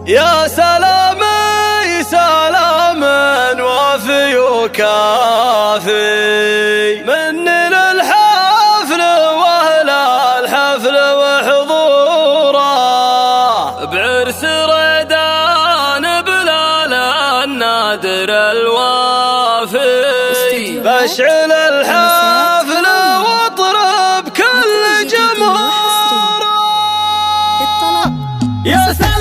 يا سلامي سلام وافي وكافي مني للحفل واهل الحفل وحضوره، بعرس ريدان بلال النادر الوافي، بشعل الحفل واطرب كل جمهوره. يا سلامي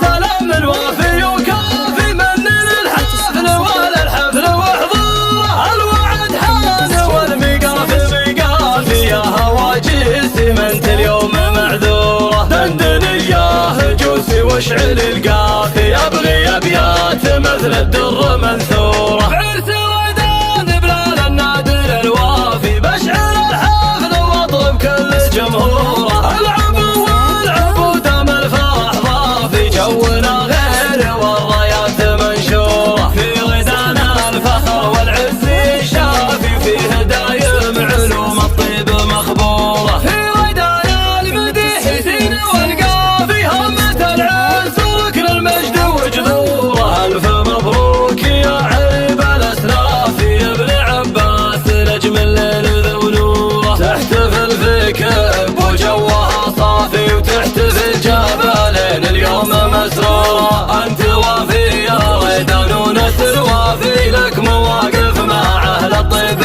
سلام الوافي وكافي مني للحفل واهل الحفل وحضوره، الوعد حان والمقافي مقافي، يا هواجسي منت اليوم معذوره، دندني يا هجوسي واشعل القافي، ابغي ابيات مثل الدر منثوره، بعرس ريدان بلال النادر الوافي، بشعل الحفل واطرب كل جمهوره، العبوا والعبوا دام الفرح ضافي، جونا غير والرايات منشوره، في ريدان الفخر والعز شافي، فيه دايم علوم الطيب مخبوره، في ريدان المديح زين والقافي، همة العز وركن المجد وجذوره، الف مبروك يا عيب الاسلاف يا ابن عباس نجم الليل ذو نوره، تحتفل في كب وجوها صافي، وتحتفل جبلين اليوم مسروره، انت وافي يا ريدان ونسر وافي، لك مواقف مع اهل الطيب